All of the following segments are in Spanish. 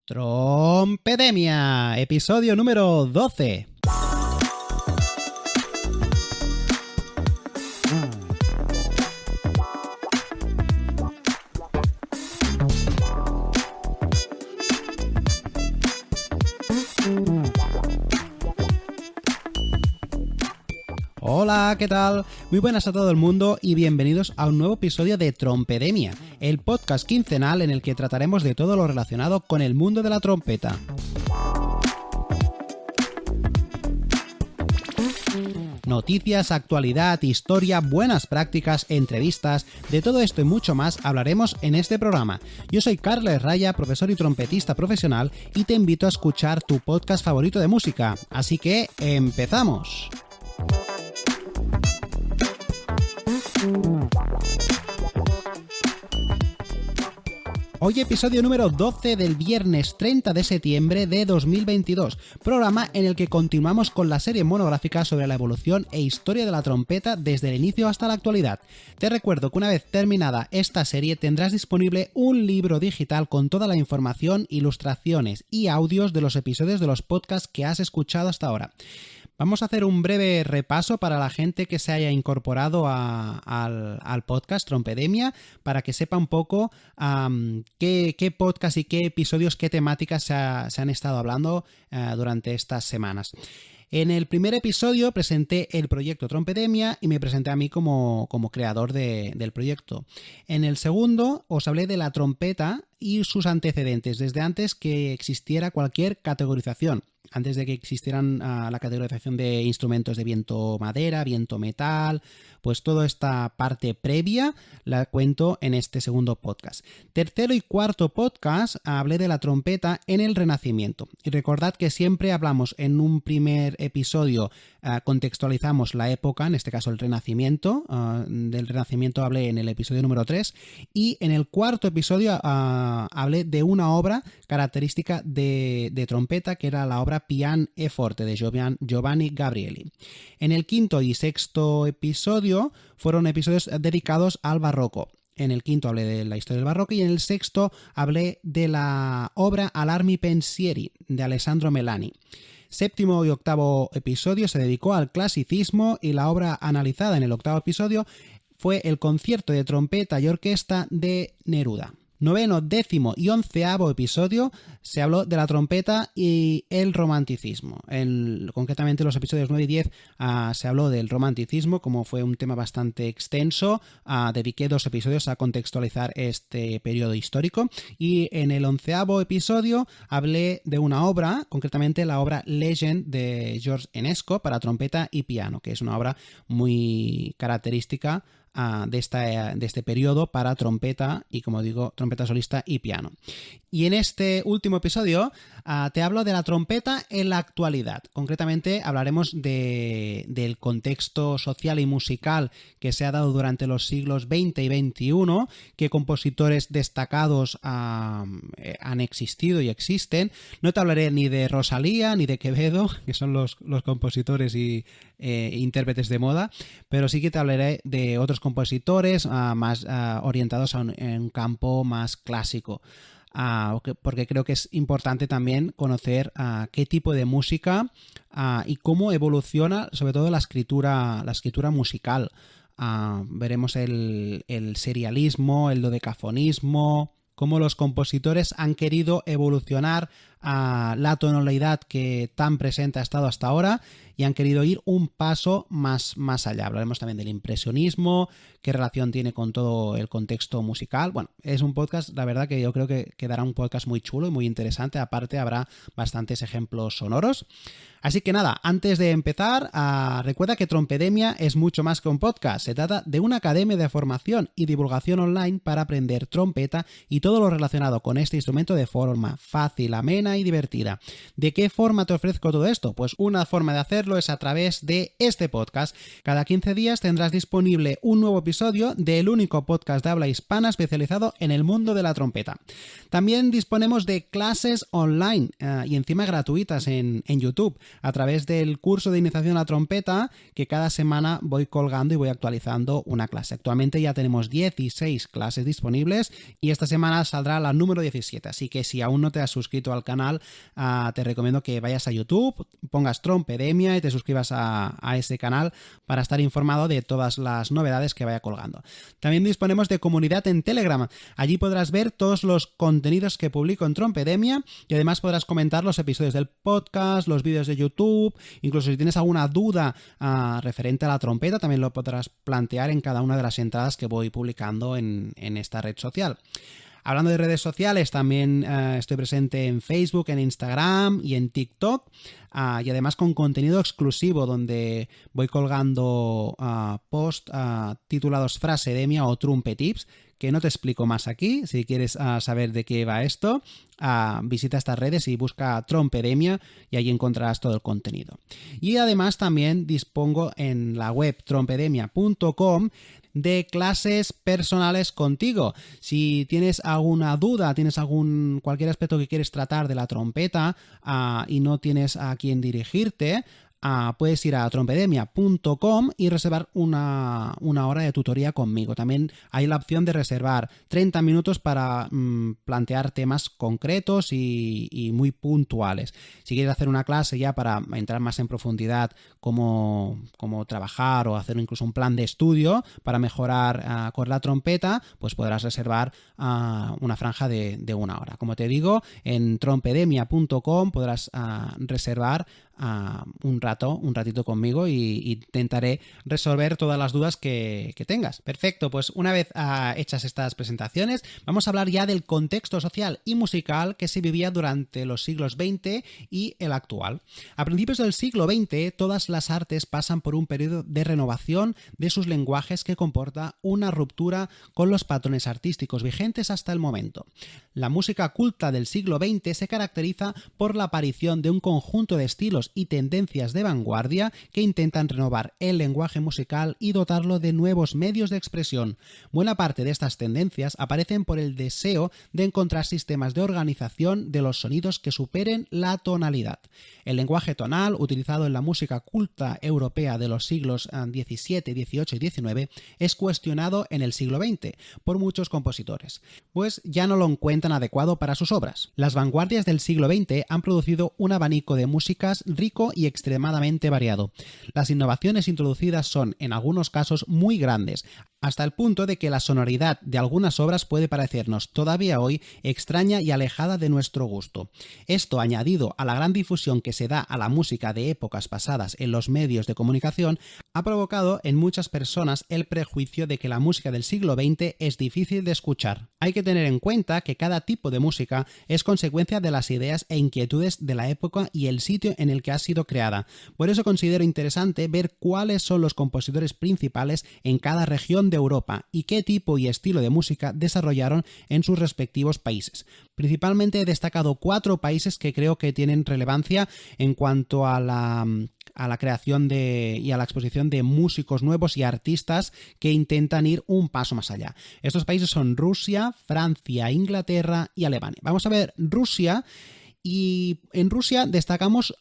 Trompedemia, episodio número 12. Hola, ¿qué tal? Muy buenas a todo el mundo y bienvenidos a un nuevo episodio de Trompedemia, el podcast quincenal en el que trataremos de todo lo relacionado con el mundo de la trompeta. Noticias, actualidad, historia, buenas prácticas, entrevistas, de todo esto y mucho más hablaremos en este programa. Yo soy Carles Raya, profesor y trompetista profesional, y te invito a escuchar tu podcast favorito de música. Así que, ¡empezamos! Hoy episodio número 12 del viernes 30 de septiembre de 2022, programa en el que continuamos con la serie monográfica sobre la evolución e historia de la trompeta desde el inicio hasta la actualidad. Te recuerdo que una vez terminada esta serie tendrás disponible un libro digital con toda la información, ilustraciones y audios de los episodios de los podcasts que has escuchado hasta ahora. Vamos a hacer un breve repaso para la gente que se haya incorporado al podcast Trompedemia, para que sepa un poco qué podcast y qué episodios, qué temáticas se han estado hablando durante estas semanas. En el primer episodio presenté el proyecto Trompedemia y me presenté a mí como creador del proyecto. En el segundo os hablé de la trompeta y sus antecedentes, desde antes que existiera cualquier categorización. Antes de que existieran la categorización de instrumentos de viento madera, viento metal, pues toda esta parte previa la cuento en este segundo podcast. Tercero y cuarto podcast hablé de la trompeta en el Renacimiento. Y recordad que siempre hablamos en un primer episodio, contextualizamos la época, en este caso el Renacimiento. Del Renacimiento hablé en el episodio número 3. Y en el cuarto episodio hablé de una obra característica de trompeta, que era la obra Pian e Forte de Giovanni Gabrieli. En el quinto y sexto episodio fueron episodios dedicados al barroco. En el quinto hablé de la historia del barroco y en el sexto hablé de la obra Alarmi Pensieri de Alessandro Melani. Séptimo y octavo episodio se dedicó al clasicismo y la obra analizada en el octavo episodio fue el concierto de trompeta y orquesta de Neruda. Noveno, décimo y onceavo episodio se habló de la trompeta y el romanticismo. Concretamente los episodios 9 y 10 se habló del romanticismo, como fue un tema bastante extenso. Dediqué 2 episodios a contextualizar este periodo histórico. Y en el onceavo episodio hablé de una obra, concretamente la obra Legend de George Enesco para trompeta y piano, que es una obra muy característica de este periodo para trompeta y, como digo, trompeta solista y piano. Y en este último episodio te hablo de la trompeta en la actualidad. Concretamente hablaremos del contexto social y musical que se ha dado durante los siglos XX y XXI, qué compositores destacados han existido y existen. No te hablaré ni de Rosalía ni de Quevedo, que son los compositores y intérpretes de moda, pero sí que te hablaré de otros compositores más orientados en un campo más clásico. Porque creo que es importante también conocer qué tipo de música y cómo evoluciona sobre todo la escritura musical. Veremos el serialismo, el dodecafonismo, cómo los compositores han querido evolucionar la tonalidad que tan presente ha estado hasta ahora y han querido ir un paso más allá. Hablaremos también del impresionismo, qué relación tiene con todo el contexto musical. Bueno, es un podcast, la verdad que yo creo que quedará un podcast muy chulo y muy interesante. Aparte habrá bastantes ejemplos sonoros. Así que nada, antes de empezar, recuerda que Trompedemia es mucho más que un podcast. Se trata de una academia de formación y divulgación online para aprender trompeta y todo lo relacionado con este instrumento de forma fácil, amena y divertida. ¿De qué forma te ofrezco todo esto? Pues una forma de hacerlo hacerlo es a través de este podcast. Cada 15 días tendrás disponible un nuevo episodio del único podcast de habla hispana especializado en el mundo de la trompeta. También disponemos de clases online y encima gratuitas en YouTube a través del curso de iniciación a la trompeta que cada semana voy colgando y voy actualizando una clase. Actualmente ya tenemos 16 clases disponibles y esta semana saldrá la número 17, así que si aún no te has suscrito al canal, te recomiendo que vayas a YouTube, pongas Trompedemia y te suscribas a ese canal para estar informado de todas las novedades que vaya colgando. También disponemos de comunidad en Telegram. Allí podrás ver todos los contenidos que publico en Trompedemia y además podrás comentar los episodios del podcast, los vídeos de YouTube, incluso si tienes alguna duda referente a la trompeta, también lo podrás plantear en cada una de las entradas que voy publicando en esta red social. Hablando de redes sociales, también estoy presente en Facebook, en Instagram y en TikTok, y además con contenido exclusivo donde voy colgando posts titulados Frasedemia o Trumpetips, que no te explico más aquí. Si quieres saber de qué va esto, visita estas redes y busca Trompedemia y allí encontrarás todo el contenido. Y además también dispongo en la web trompedemia.com de clases personales contigo. Si tienes alguna duda, tienes cualquier aspecto que quieres tratar de la trompeta y no tienes a quién dirigirte, puedes ir a trompedemia.com y reservar una hora de tutoría conmigo. También hay la opción de reservar 30 minutos para plantear temas concretos y muy puntuales. Si quieres hacer una clase ya para entrar más en profundidad cómo trabajar o hacer incluso un plan de estudio para mejorar con la trompeta, pues podrás reservar una franja de una hora. Como te digo, en trompedemia.com podrás reservar un ratito conmigo y intentaré resolver todas las dudas que tengas. Perfecto, pues una vez hechas estas presentaciones, vamos a hablar ya del contexto social y musical que se vivía durante los siglos XX y el actual. A principios del siglo XX, todas las artes pasan por un periodo de renovación de sus lenguajes que comporta una ruptura con los patrones artísticos vigentes hasta el momento. La música culta del siglo XX se caracteriza por la aparición de un conjunto de estilos y tendencias de vanguardia que intentan renovar el lenguaje musical y dotarlo de nuevos medios de expresión. Buena parte de estas tendencias aparecen por el deseo de encontrar sistemas de organización de los sonidos que superen la tonalidad. El lenguaje tonal, utilizado en la música culta europea de los siglos XVII, XVIII y XIX, es cuestionado en el siglo XX por muchos compositores, pues ya no lo encuentran adecuado para sus obras. Las vanguardias del siglo XX han producido un abanico de músicas rico y extremadamente variado. Las innovaciones introducidas son, en algunos casos, muy grandes, hasta el punto de que la sonoridad de algunas obras puede parecernos todavía hoy extraña y alejada de nuestro gusto. Esto, añadido a la gran difusión que se da a la música de épocas pasadas en los medios de comunicación, ha provocado en muchas personas el prejuicio de que la música del siglo XX es difícil de escuchar. Hay que tener en cuenta que cada tipo de música es consecuencia de las ideas e inquietudes de la época y el sitio en el que ha sido creada. Por eso considero interesante ver cuáles son los compositores principales en cada región de Europa y qué tipo y estilo de música desarrollaron en sus respectivos países. Principalmente he destacado 4 países que creo que tienen relevancia en cuanto a la creación y a la exposición de músicos nuevos y artistas que intentan ir un paso más allá. Estos países son Rusia, Francia, Inglaterra y Alemania. Vamos a ver Rusia. Y en Rusia destacamos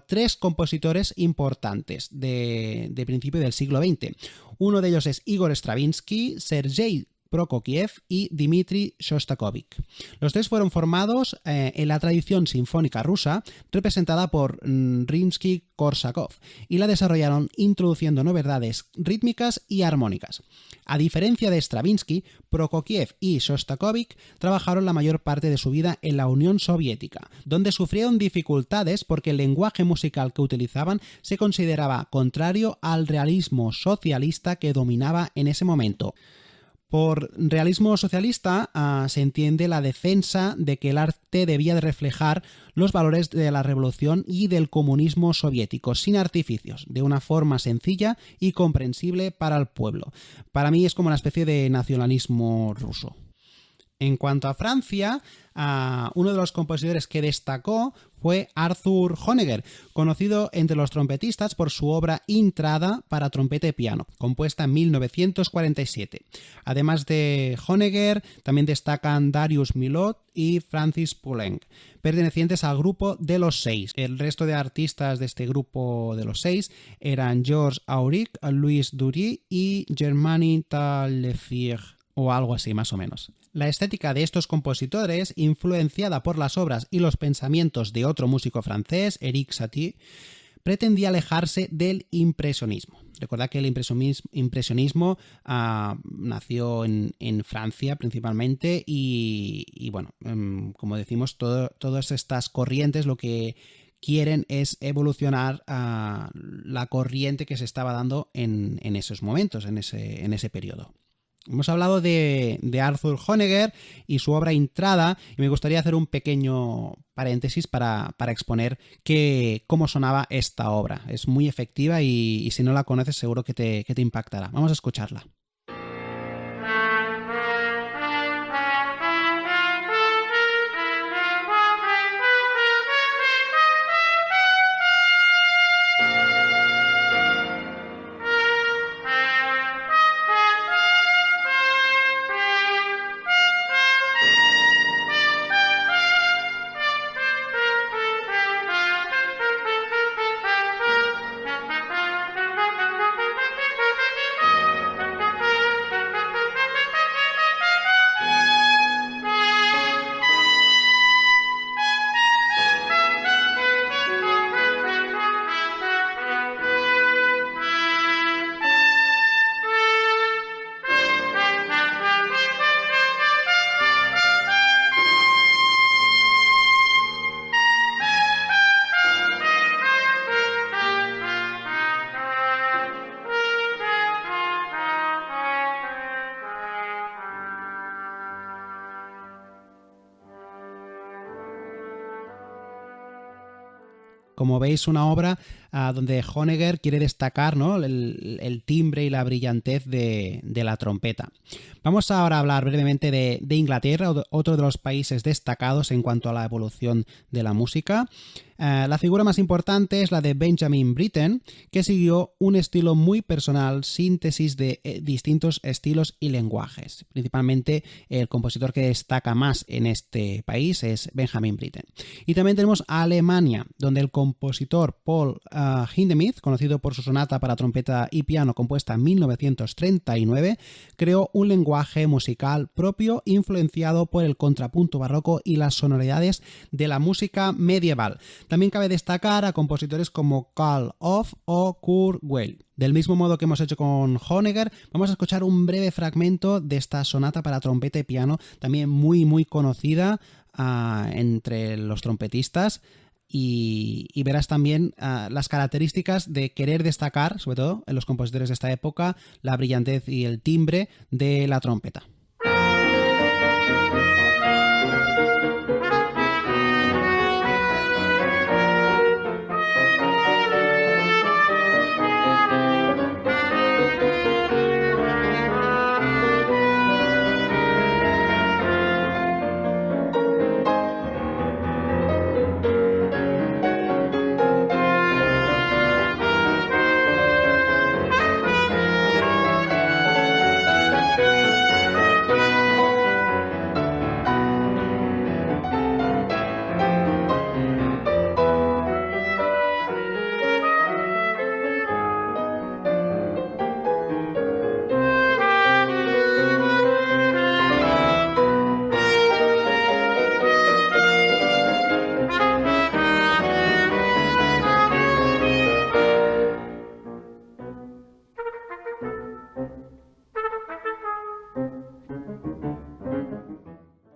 3 compositores importantes de principio del siglo XX. Uno de ellos es Igor Stravinsky, Sergei Prokofiev y Dmitri Shostakovich. Los 3 fueron formados en la tradición sinfónica rusa, representada por Rimsky-Korsakov, y la desarrollaron introduciendo novedades rítmicas y armónicas. A diferencia de Stravinsky, Prokofiev y Shostakovich trabajaron la mayor parte de su vida en la Unión Soviética, donde sufrieron dificultades porque el lenguaje musical que utilizaban se consideraba contrario al realismo socialista que dominaba en ese momento. Por realismo socialista se entiende la defensa de que el arte debía de reflejar los valores de la revolución y del comunismo soviético, sin artificios, de una forma sencilla y comprensible para el pueblo. Para mí es como una especie de nacionalismo ruso. En cuanto a Francia, uno de los compositores que destacó fue Arthur Honegger, conocido entre los trompetistas por su obra Intrada para trompeta y piano, compuesta en 1947. Además de Honegger, también destacan Darius Milhaud y Francis Poulenc, pertenecientes al grupo de los Seis. El resto de artistas de este grupo de los Seis eran Georges Auric, Louis Dury y Germaine Taillefer, o algo así más o menos. La estética de estos compositores, influenciada por las obras y los pensamientos de otro músico francés, Erik Satie, pretendía alejarse del impresionismo. Recordad que el impresionismo nació en Francia principalmente y bueno, como decimos, todas estas corrientes lo que quieren es evolucionar a la corriente que se estaba dando en esos momentos, en ese periodo. Hemos hablado de Arthur Honegger y su obra Intrada, y me gustaría hacer un pequeño paréntesis para exponer cómo sonaba esta obra. Es muy efectiva y si no la conoces seguro que te impactará. Vamos a escucharla. Como veis, una obra donde Honegger quiere destacar, ¿no?, el timbre y la brillantez de la trompeta. Vamos ahora a hablar brevemente de Inglaterra, otro de los países destacados en cuanto a la evolución de la música. La figura más importante es la de Benjamin Britten, que siguió un estilo muy personal, síntesis de distintos estilos y lenguajes. Principalmente el compositor que destaca más en este país es Benjamin Britten. Y también tenemos a Alemania, donde el compositor Paul Hindemith, conocido por su sonata para trompeta y piano compuesta en 1939, creó un lenguaje musical propio influenciado por el contrapunto barroco y las sonoridades de la música medieval. También cabe destacar a compositores como Carl Orff o Kurt Weill. Del mismo modo que hemos hecho con Honegger, vamos a escuchar un breve fragmento de esta sonata para trompeta y piano, también muy muy conocida entre los trompetistas, y verás también las características de querer destacar, sobre todo en los compositores de esta época, la brillantez y el timbre de la trompeta.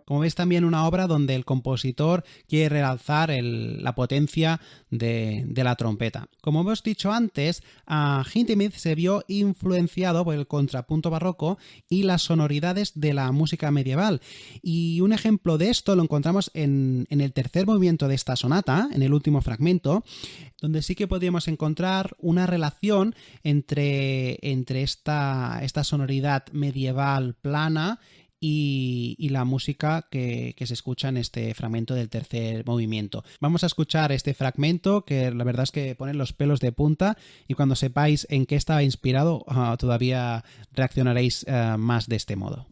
Como veis, también una obra donde el compositor quiere realzar la potencia de la trompeta. Como hemos dicho antes, Hindemith se vio influenciado por el contrapunto barroco y las sonoridades de la música medieval. Y un ejemplo de esto lo encontramos en el tercer movimiento de esta sonata, en el último fragmento, donde sí que podríamos encontrar una relación entre esta sonoridad medieval plana y la música que se escucha en este fragmento del tercer movimiento. Vamos a escuchar este fragmento que la verdad es que pone los pelos de punta, y cuando sepáis en qué estaba inspirado todavía reaccionaréis más de este modo.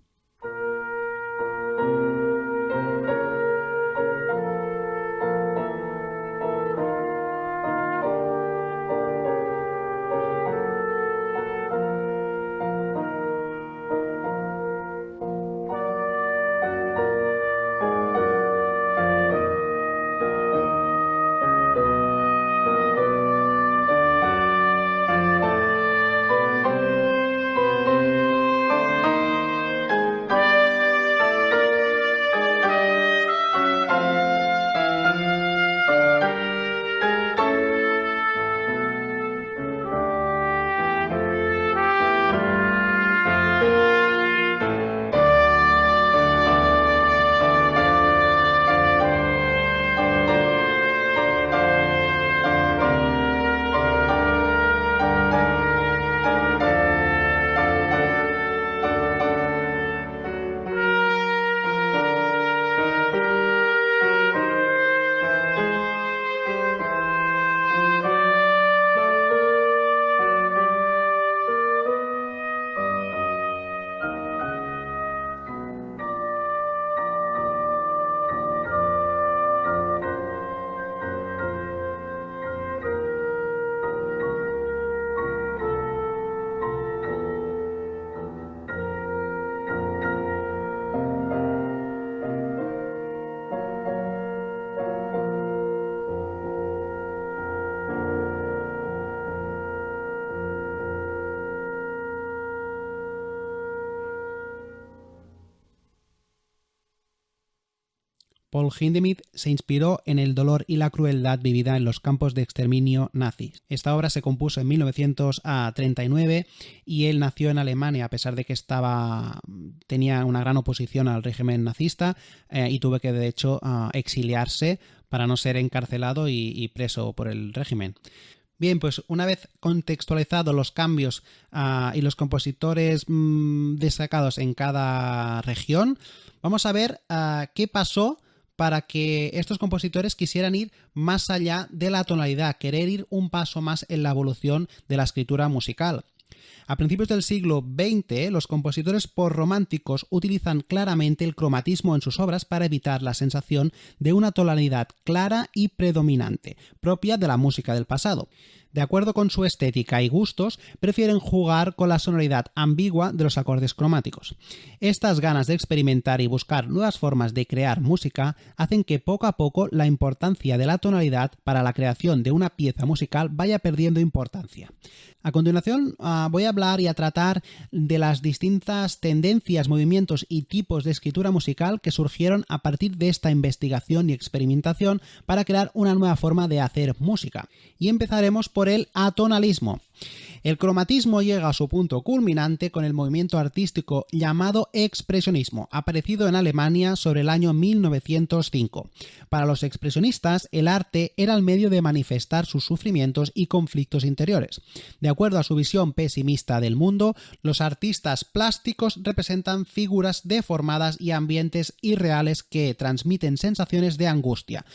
Paul Hindemith se inspiró en el dolor y la crueldad vivida en los campos de exterminio nazis. Esta obra se compuso en 1939 y él nació en Alemania, a pesar de que tenía una gran oposición al régimen nazista y tuvo que de hecho exiliarse para no ser encarcelado y preso por el régimen. Bien, pues una vez contextualizados los cambios y los compositores destacados en cada región, vamos a ver qué pasó para que estos compositores quisieran ir más allá de la tonalidad, querer ir un paso más en la evolución de la escritura musical. A principios del siglo XX, los compositores posrománticos utilizan claramente el cromatismo en sus obras para evitar la sensación de una tonalidad clara y predominante, propia de la música del pasado. De acuerdo con su estética y gustos, prefieren jugar con la sonoridad ambigua de los acordes cromáticos. Estas ganas de experimentar y buscar nuevas formas de crear música hacen que poco a poco la importancia de la tonalidad para la creación de una pieza musical vaya perdiendo importancia. A continuación voy a hablar y a tratar de las distintas tendencias, movimientos y tipos de escritura musical que surgieron a partir de esta investigación y experimentación para crear una nueva forma de hacer música. Y empezaremos por el atonalismo. El cromatismo llega a su punto culminante con el movimiento artístico llamado expresionismo, aparecido en Alemania sobre el año 1905. Para los expresionistas, el arte era el medio de manifestar sus sufrimientos y conflictos interiores. De acuerdo a su visión pesimista del mundo, los artistas plásticos representan figuras deformadas y ambientes irreales que transmiten sensaciones de angustia.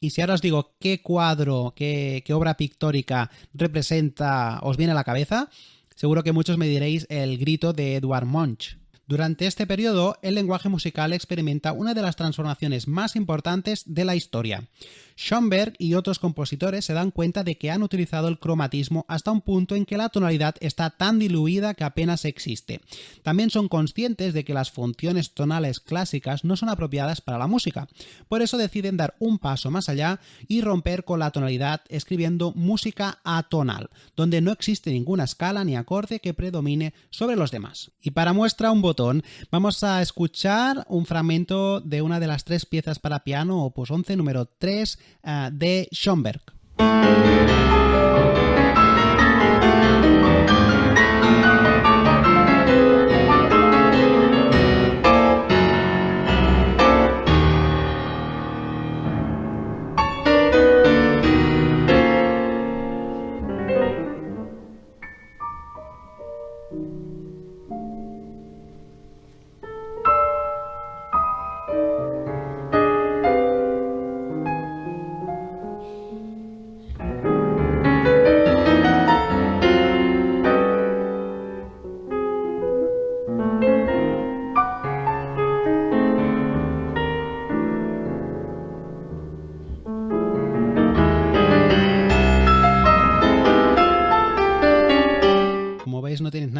Y si ahora os digo qué cuadro, qué obra pictórica representa, os viene a la cabeza, seguro que muchos me diréis el Grito de Edvard Munch. Durante este periodo, el lenguaje musical experimenta una de las transformaciones más importantes de la historia. Schoenberg y otros compositores se dan cuenta de que han utilizado el cromatismo hasta un punto en que la tonalidad está tan diluida que apenas existe. También son conscientes de que las funciones tonales clásicas no son apropiadas para la música. Por eso deciden dar un paso más allá y romper con la tonalidad escribiendo música atonal, donde no existe ninguna escala ni acorde que predomine sobre los demás. Y para muestra un botón, vamos a escuchar un fragmento de una de las 3 piezas para piano, opus 11, número 3, de Schoenberg.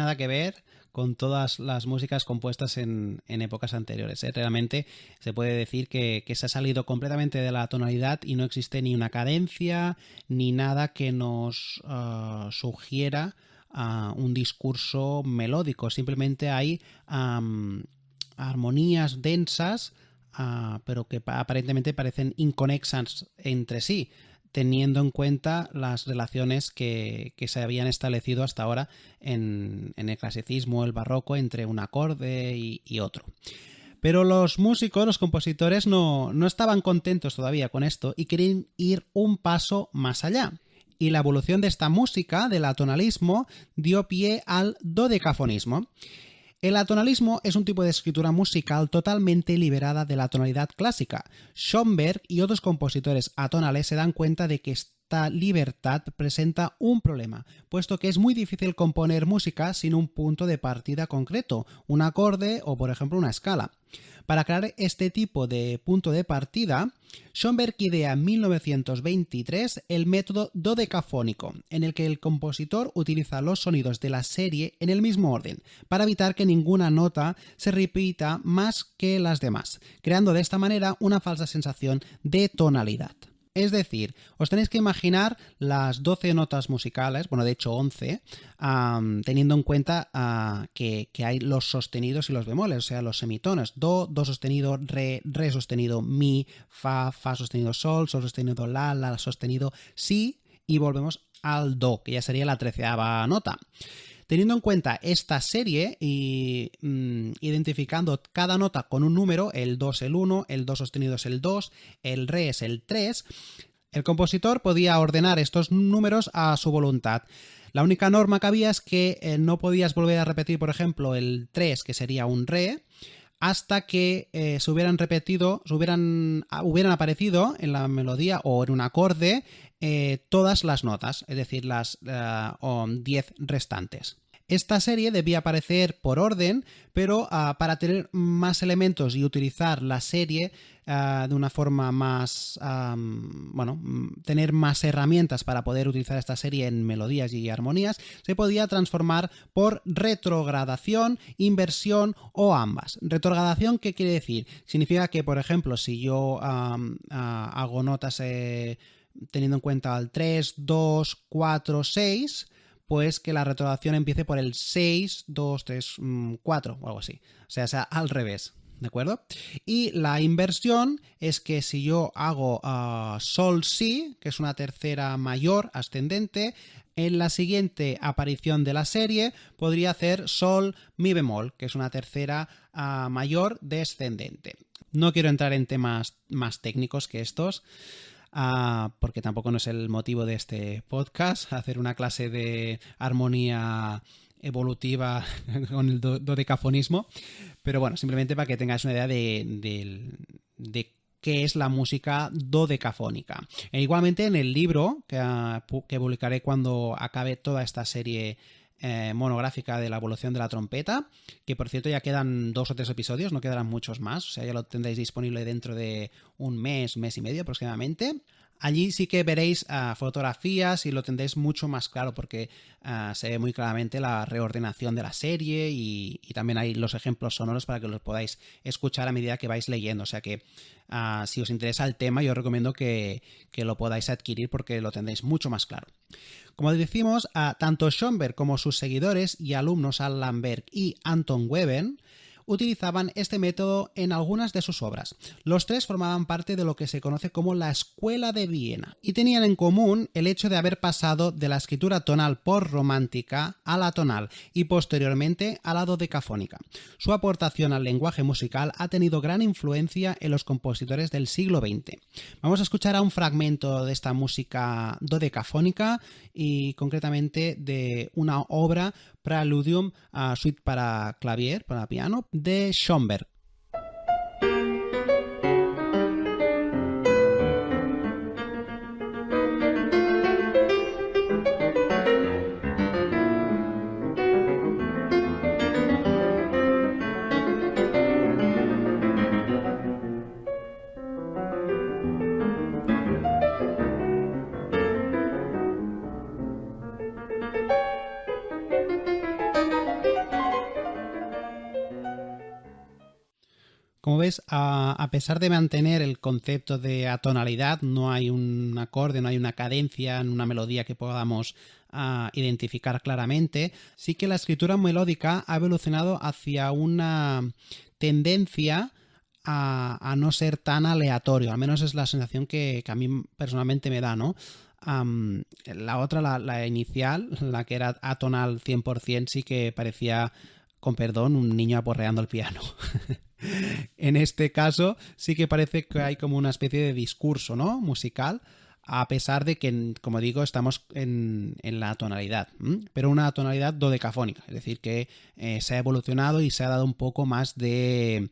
nada que ver con todas las músicas compuestas en épocas anteriores. Realmente se puede decir que se ha salido completamente de la tonalidad y no existe ni una cadencia ni nada que nos sugiera un discurso melódico. Simplemente hay armonías densas, pero que aparentemente parecen inconexas entre sí, teniendo en cuenta las relaciones que se habían establecido hasta ahora en el clasicismo, el barroco, entre un acorde y otro. Pero los músicos, los compositores, no estaban contentos todavía con esto y querían ir un paso más allá. Y la evolución de esta música, del atonalismo, dio pie al dodecafonismo. El atonalismo es un tipo de escritura musical totalmente liberada de la tonalidad clásica. Schoenberg y otros compositores atonales se dan cuenta de que esta libertad presenta un problema, puesto que es muy difícil componer música sin un punto de partida concreto, un acorde o, por ejemplo, una escala. Para crear este tipo de punto de partida, Schoenberg idea en 1923 el método dodecafónico, en el que el compositor utiliza los sonidos de la serie en el mismo orden, para evitar que ninguna nota se repita más que las demás, creando de esta manera una falsa sensación de tonalidad. Es decir, os tenéis que imaginar las 12 notas musicales, bueno, de hecho 11, teniendo en cuenta que hay los sostenidos y los bemoles, o sea, los semitonos: do, do sostenido, re, re sostenido, mi, fa, fa sostenido, sol, sol sostenido, la sostenido, si, y volvemos al do, que ya sería la 13ª nota. Teniendo en cuenta esta serie y identificando cada nota con un número, el do es el 1, el do sostenido es el 2, el re es el 3, el compositor podía ordenar estos números a su voluntad. La única norma que había es que no podías volver a repetir, por ejemplo, el 3, que sería un re, hasta que hubieran aparecido en la melodía o en un acorde todas las notas, es decir, las 10 restantes. Esta serie debía aparecer por orden, pero para tener más elementos y utilizar la serie de una forma más, tener más herramientas para poder utilizar esta serie en melodías y armonías, se podía transformar por retrogradación, inversión o ambas. Retrogradación, ¿qué quiere decir? Significa que, por ejemplo, si yo hago notas teniendo en cuenta el 3, 2, 4, 6, pues que la retrogradación empiece por el 6, 2, 3, 4 o algo así. O sea, al revés, ¿de acuerdo? Y la inversión es que si yo hago sol, si, que es una tercera mayor ascendente, en la siguiente aparición de la serie podría hacer sol, mi bemol, que es una tercera mayor descendente. No quiero entrar en temas más técnicos que estos, porque tampoco no es el motivo de este podcast, hacer una clase de armonía evolutiva con el dodecafonismo, pero bueno, simplemente para que tengáis una idea de qué es la música dodecafónica. E igualmente en el libro que publicaré cuando acabe toda esta serie monográfica de la evolución de la trompeta, que por cierto ya quedan 2 o 3 episodios, no quedarán muchos más, o sea, ya lo tendréis disponible dentro de un mes y medio aproximadamente. Allí sí que veréis fotografías y lo tendréis mucho más claro, porque se ve muy claramente la reordenación de la serie y también hay los ejemplos sonoros para que los podáis escuchar a medida que vais leyendo. O sea que si os interesa el tema, yo os recomiendo que lo podáis adquirir porque lo tendréis mucho más claro. Como decimos, tanto Schoenberg como sus seguidores y alumnos Allan Berg y Anton Webern utilizaban este método en algunas de sus obras. Los tres formaban parte de lo que se conoce como la Escuela de Viena y tenían en común el hecho de haber pasado de la escritura tonal por romántica a la tonal y posteriormente a la dodecafónica. Su aportación al lenguaje musical ha tenido gran influencia en los compositores del siglo XX. Vamos a escuchar a un fragmento de esta música dodecafónica y concretamente de una obra Preludium, suite para clavier, para piano, de Schoenberg. como ves, a pesar de mantener el concepto de atonalidad, no hay un acorde, no hay una cadencia en una melodía que podamos identificar claramente, sí que la escritura melódica ha evolucionado hacia una tendencia a no ser tan aleatorio, al menos es la sensación que a mí personalmente me da, ¿no? La otra, la inicial, la que era atonal 100%, sí que parecía, con perdón, un niño aporreando el piano. En este caso sí que parece que hay como una especie de discurso, ¿no?, musical, a pesar de que, como digo, estamos en la tonalidad, pero una tonalidad dodecafónica, es decir, que se ha evolucionado y se ha dado un poco más de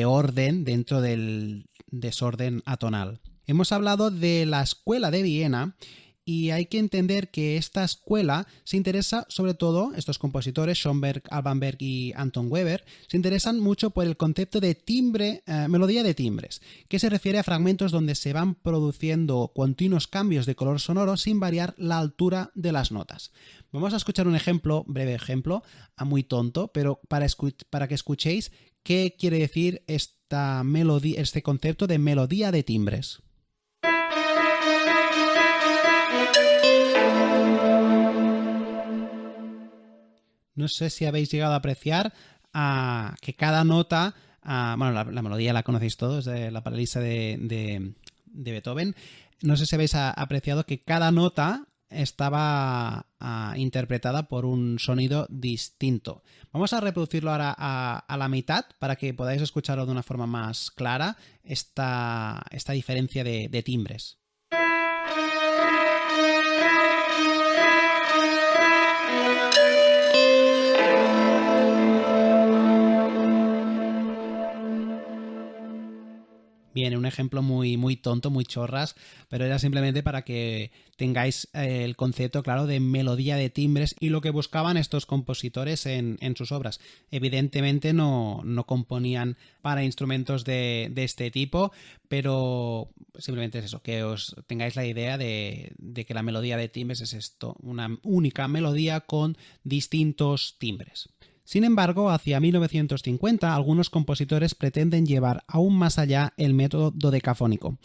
orden dentro del desorden atonal. Hemos hablado de la escuela de Viena y hay que entender que esta escuela se interesa sobre todo, estos compositores, Schoenberg, Alban Berg y Anton Weber, se interesan mucho por el concepto de timbre, melodía de timbres, que se refiere a fragmentos donde se van produciendo continuos cambios de color sonoro sin variar la altura de las notas. Vamos a escuchar un ejemplo, breve ejemplo, muy tonto, pero para que escuchéis qué quiere decir esta melodía, este concepto de melodía de timbres. No sé si habéis llegado a apreciar que cada nota, bueno, la melodía la conocéis todos, de la Paralisa de Beethoven. No sé si habéis apreciado que cada nota estaba interpretada por un sonido distinto. Vamos a reproducirlo ahora a la mitad para que podáis escucharlo de una forma más clara, esta diferencia de timbres. Bien, un ejemplo muy, muy tonto, muy chorras, pero era simplemente para que tengáis el concepto claro de melodía de timbres y lo que buscaban estos compositores en sus obras. Evidentemente no componían para instrumentos de este tipo, pero simplemente es eso, que os tengáis la idea de que la melodía de timbres es esto, una única melodía con distintos timbres. Sin embargo, hacia 1950, algunos compositores pretenden llevar aún más allá el método dodecafónico.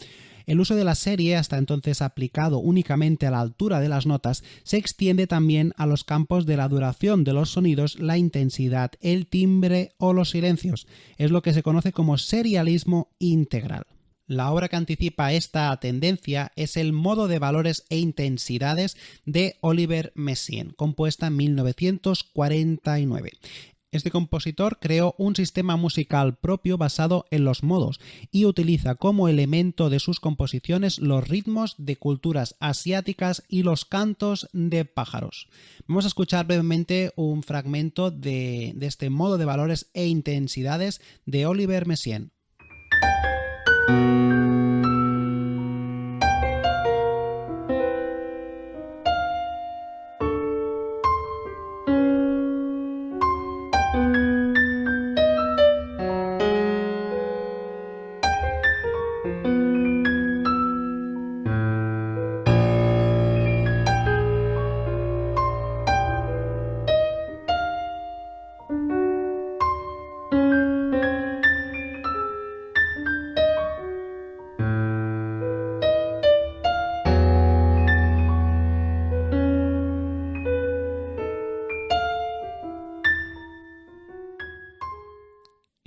El uso de la serie, hasta entonces aplicado únicamente a la altura de las notas, se extiende también a los campos de la duración de los sonidos, la intensidad, el timbre o los silencios. Es lo que se conoce como serialismo integral. La obra que anticipa esta tendencia es el Modo de valores e intensidades de Oliver Messiaen, compuesta en 1949. Este compositor creó un sistema musical propio basado en los modos y utiliza como elemento de sus composiciones los ritmos de culturas asiáticas y los cantos de pájaros. Vamos a escuchar brevemente un fragmento de este Modo de valores e intensidades de Oliver Messiaen.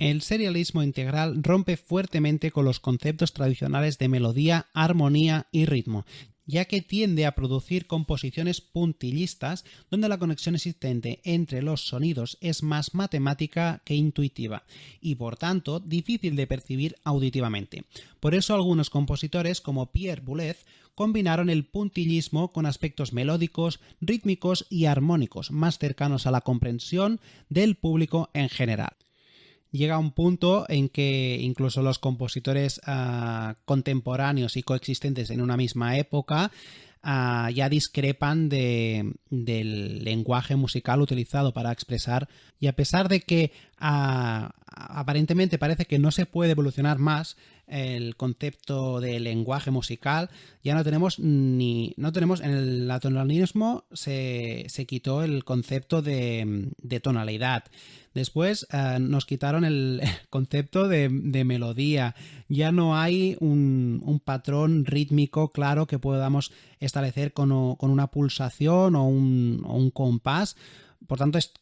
El serialismo integral rompe fuertemente con los conceptos tradicionales de melodía, armonía y ritmo, ya que tiende a producir composiciones puntillistas donde la conexión existente entre los sonidos es más matemática que intuitiva y, por tanto, difícil de percibir auditivamente. Por eso algunos compositores, como Pierre Boulez, combinaron el puntillismo con aspectos melódicos, rítmicos y armónicos más cercanos a la comprensión del público en general. Llega un punto en que incluso los compositores contemporáneos y coexistentes en una misma época ya discrepan del lenguaje musical utilizado para expresar, y a pesar de que aparentemente parece que no se puede evolucionar más, el concepto de lenguaje musical, ya no tenemos en el atonalismo se quitó el concepto de tonalidad. Después nos quitaron el concepto de melodía. Ya no hay un patrón rítmico claro que podamos establecer con una pulsación o un compás. Por tanto, es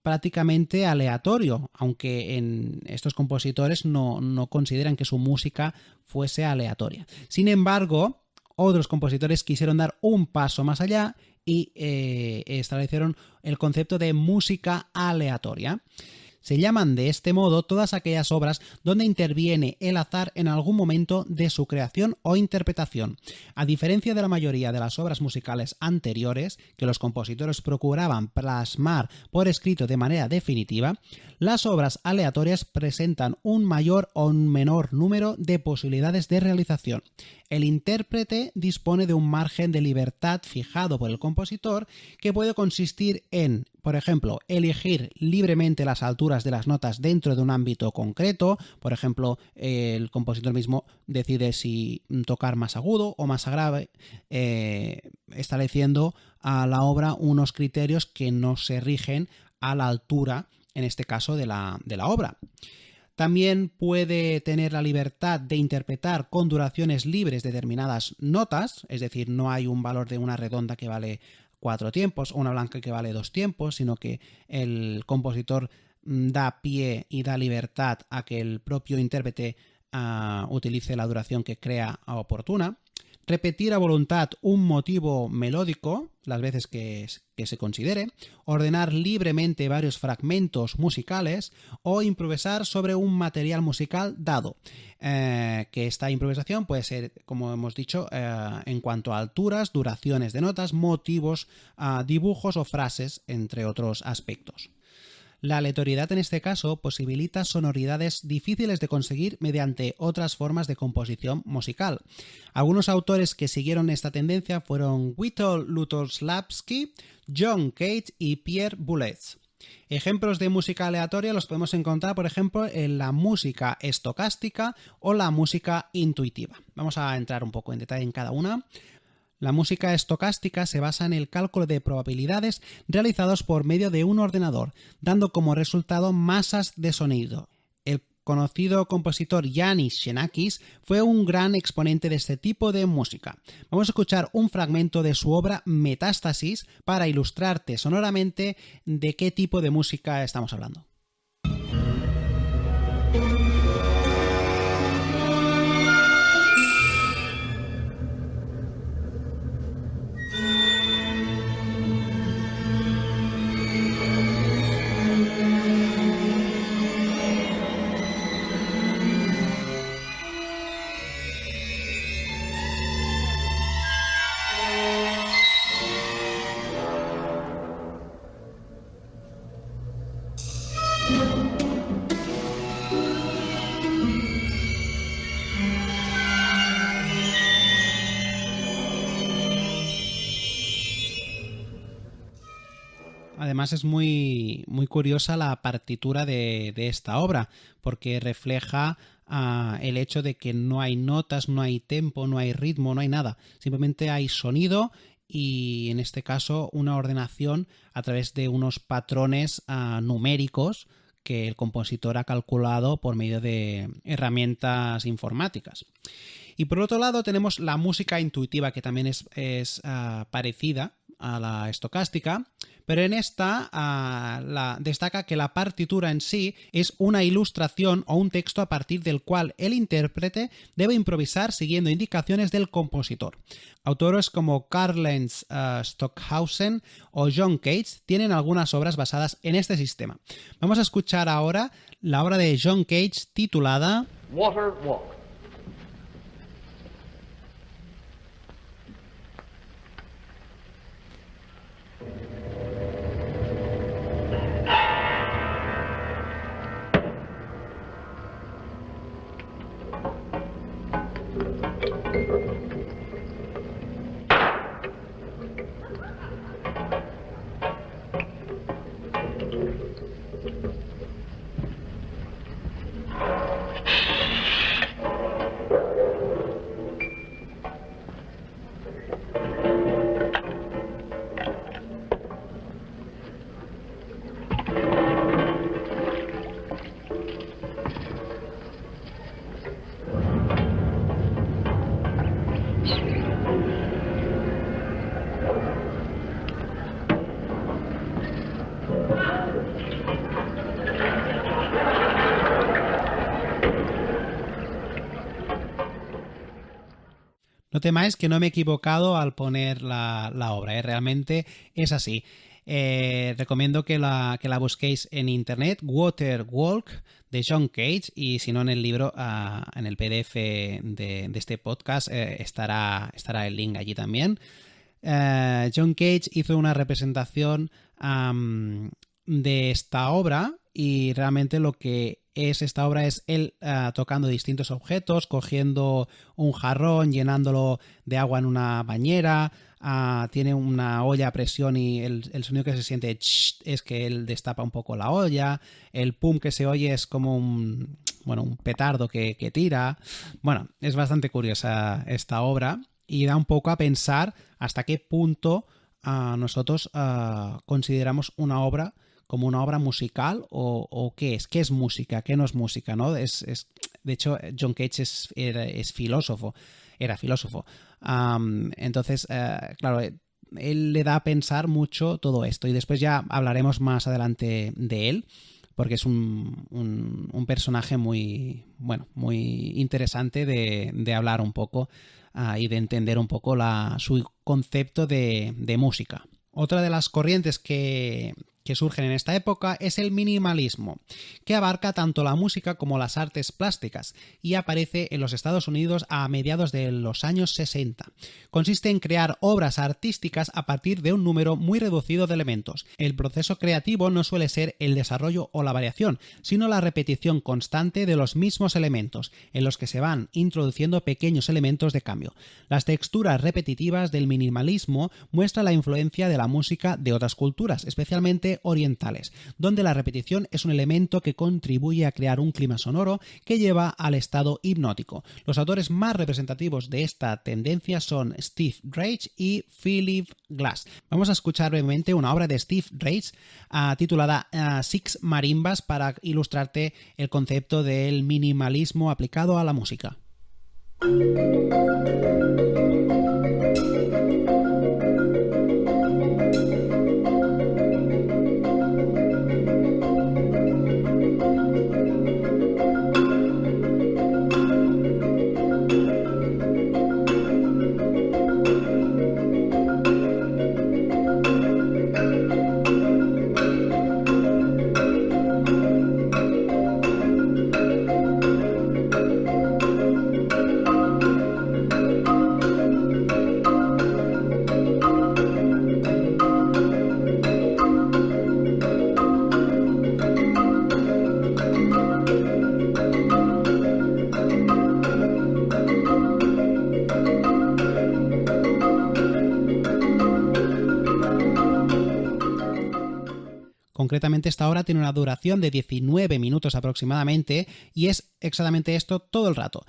prácticamente aleatorio, aunque en estos compositores no consideran que su música fuese aleatoria. Sin embargo, otros compositores quisieron dar un paso más allá y establecieron el concepto de música aleatoria. Se llaman de este modo todas aquellas obras donde interviene el azar en algún momento de su creación o interpretación. A diferencia de la mayoría de las obras musicales anteriores, que los compositores procuraban plasmar por escrito de manera definitiva, las obras aleatorias presentan un mayor o un menor número de posibilidades de realización. El intérprete dispone de un margen de libertad fijado por el compositor que puede consistir en, por ejemplo, elegir libremente las alturas de las notas dentro de un ámbito concreto. Por ejemplo, el compositor mismo decide si tocar más agudo o más grave, estableciendo a la obra unos criterios que no se rigen a la altura, en este caso, de la obra. También puede tener la libertad de interpretar con duraciones libres determinadas notas, es decir, no hay un valor de una redonda que vale 4 tiempos o una blanca que vale 2 tiempos, sino que el compositor da pie y da libertad a que el propio intérprete utilice la duración que crea oportuna. Repetir a voluntad un motivo melódico las veces que se considere, ordenar libremente varios fragmentos musicales o improvisar sobre un material musical dado, que esta improvisación puede ser, como hemos dicho, en cuanto a alturas, duraciones de notas, motivos, dibujos o frases, entre otros aspectos. La aleatoriedad en este caso posibilita sonoridades difíciles de conseguir mediante otras formas de composición musical. Algunos autores que siguieron esta tendencia fueron Witold Lutosławski, John Cage y Pierre Boulez. Ejemplos de música aleatoria los podemos encontrar, por ejemplo, en la música estocástica o la música intuitiva. Vamos a entrar un poco en detalle en cada una. La música estocástica se basa en el cálculo de probabilidades realizados por medio de un ordenador, dando como resultado masas de sonido. El conocido compositor Yanis Xenakis fue un gran exponente de este tipo de música. Vamos a escuchar un fragmento de su obra Metástasis para ilustrarte sonoramente de qué tipo de música estamos hablando. Además es muy curiosa la partitura de esta obra, porque refleja el hecho de que no hay notas, no hay tempo, no hay ritmo, no hay nada. Simplemente hay sonido y, en este caso, una ordenación a través de unos patrones numéricos que el compositor ha calculado por medio de herramientas informáticas. Y por otro lado tenemos la música intuitiva, que también es parecida a la estocástica, pero en esta destaca que la partitura en sí es una ilustración o un texto a partir del cual el intérprete debe improvisar siguiendo indicaciones del compositor. Autores como Karl-Heinz Stockhausen o John Cage tienen algunas obras basadas en este sistema. Vamos a escuchar ahora la obra de John Cage titulada Water Walk. No temáis que no me he equivocado al poner la obra, ¿eh? Realmente es así. Recomiendo que la busquéis en internet, Waterwalk de John Cage, y si no en el libro, en el PDF de este podcast estará el link allí también. John Cage hizo una representación de esta obra, y realmente lo que es esta obra es él tocando distintos objetos, cogiendo un jarrón, llenándolo de agua en una bañera. Tiene una olla a presión y el sonido que se siente es que él destapa un poco la olla. El pum que se oye es como un petardo que tira. Bueno, es bastante curiosa esta obra y da un poco a pensar hasta qué punto nosotros consideramos una obra como una obra musical o qué es música, qué no es música, ¿no? De hecho, John Cage era filósofo. Entonces, claro, él le da a pensar mucho todo esto, y después ya hablaremos más adelante de él, porque es un personaje muy interesante de hablar un poco y de entender un poco su concepto de música. Otra de las corrientes que surgen en esta época es el minimalismo, que abarca tanto la música como las artes plásticas y aparece en los Estados Unidos a mediados de los años 60. Consiste en crear obras artísticas a partir de un número muy reducido de elementos. El proceso creativo no suele ser el desarrollo o la variación, sino la repetición constante de los mismos elementos, en los que se van introduciendo pequeños elementos de cambio. Las texturas repetitivas del minimalismo muestran la influencia de la música de otras culturas, especialmente orientales, donde la repetición es un elemento que contribuye a crear un clima sonoro que lleva al estado hipnótico. Los autores más representativos de esta tendencia son Steve Reich y Philip Glass. Vamos a escuchar brevemente una obra de Steve Reich titulada Six Marimbas para ilustrarte el concepto del minimalismo aplicado a la música. Concretamente, esta obra tiene una duración de 19 minutos aproximadamente y es exactamente esto todo el rato,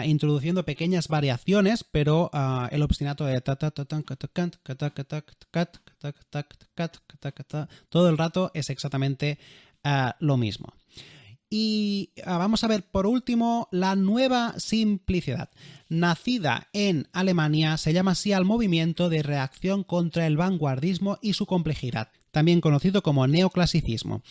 introduciendo pequeñas variaciones, pero el obstinato de todo el rato es exactamente lo mismo. Y vamos a ver por último la nueva simplicidad. Nacida en Alemania, se llama así al movimiento de reacción contra el vanguardismo y su complejidad, también conocido como neoclasicismo.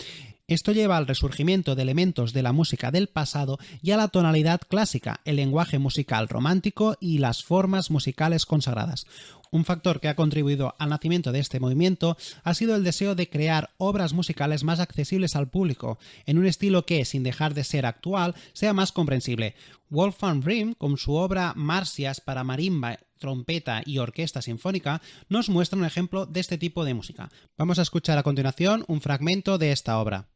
Esto lleva al resurgimiento de elementos de la música del pasado y a la tonalidad clásica, el lenguaje musical romántico y las formas musicales consagradas. Un factor que ha contribuido al nacimiento de este movimiento ha sido el deseo de crear obras musicales más accesibles al público, en un estilo que, sin dejar de ser actual, sea más comprensible. Wolfgang Rihm, con su obra Marsias para marimba, trompeta y orquesta sinfónica, nos muestra un ejemplo de este tipo de música. Vamos a escuchar a continuación un fragmento de esta obra.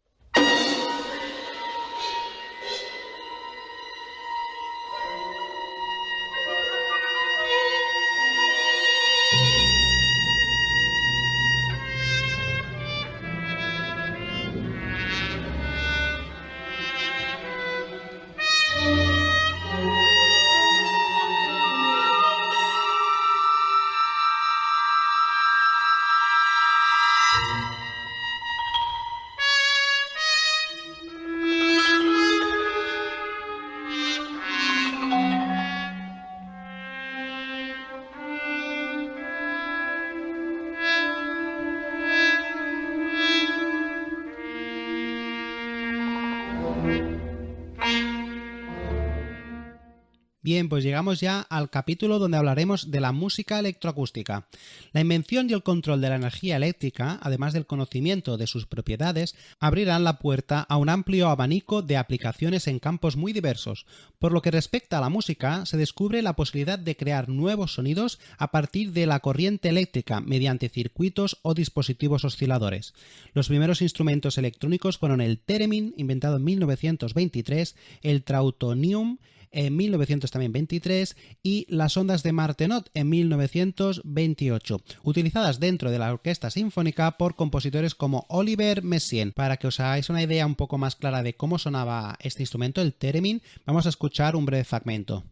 Bien, pues llegamos ya al capítulo donde hablaremos de la música electroacústica. La invención y el control de la energía eléctrica, además del conocimiento de sus propiedades, abrirán la puerta a un amplio abanico de aplicaciones en campos muy diversos. Por lo que respecta a la música, se descubre la posibilidad de crear nuevos sonidos a partir de la corriente eléctrica mediante circuitos o dispositivos osciladores. Los primeros instrumentos electrónicos fueron el theremin, inventado en 1923, el trautonium en 1923 y las ondas de Martenot en 1928, utilizadas dentro de la orquesta sinfónica por compositores como Oliver Messiaen. Para que os hagáis una idea un poco más clara de cómo sonaba este instrumento, el theremin, vamos a escuchar un breve fragmento.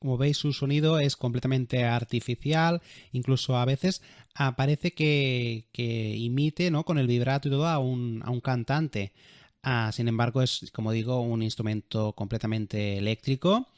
Como veis, su sonido es completamente artificial, incluso a veces parece que imite, ¿no?, con el vibrato y todo a un cantante. Sin embargo, es, como digo, un instrumento completamente eléctrico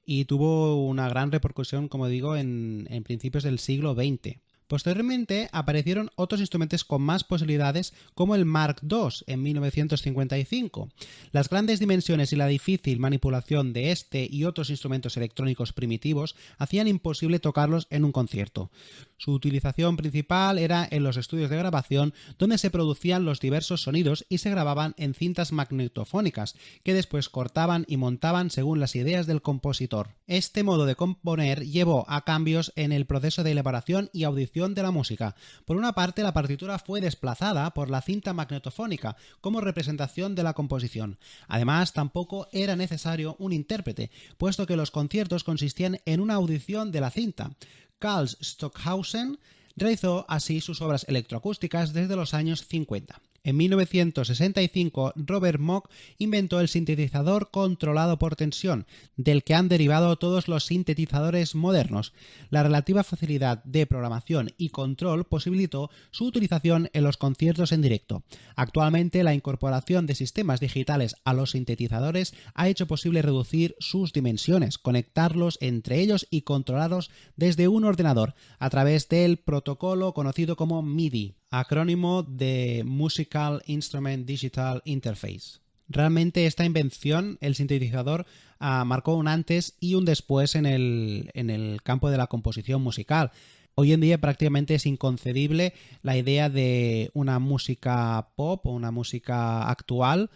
y tuvo una gran repercusión, como digo, en principios del siglo XX. Posteriormente aparecieron otros instrumentos con más posibilidades como el Mark II en 1955. Las grandes dimensiones y la difícil manipulación de este y otros instrumentos electrónicos primitivos hacían imposible tocarlos en un concierto. Su utilización principal era en los estudios de grabación donde se producían los diversos sonidos y se grababan en cintas magnetofónicas que después cortaban y montaban según las ideas del compositor. Este modo de componer llevó a cambios en el proceso de elaboración y audición de la música. Por una parte, la partitura fue desplazada por la cinta magnetofónica como representación de la composición. Además, tampoco era necesario un intérprete, puesto que los conciertos consistían en una audición de la cinta. Carl Stockhausen realizó así sus obras electroacústicas desde los años 50. En 1965, Robert Moog inventó el sintetizador controlado por tensión, del que han derivado todos los sintetizadores modernos. La relativa facilidad de programación y control posibilitó su utilización en los conciertos en directo. Actualmente, la incorporación de sistemas digitales a los sintetizadores ha hecho posible reducir sus dimensiones, conectarlos entre ellos y controlarlos desde un ordenador a través del protocolo conocido como MIDI, acrónimo de Musical Instrument Digital Interface. Realmente esta invención, el sintetizador, marcó un antes y un después en el campo de la composición musical. Hoy en día prácticamente es inconcebible la idea de una música pop o una música actual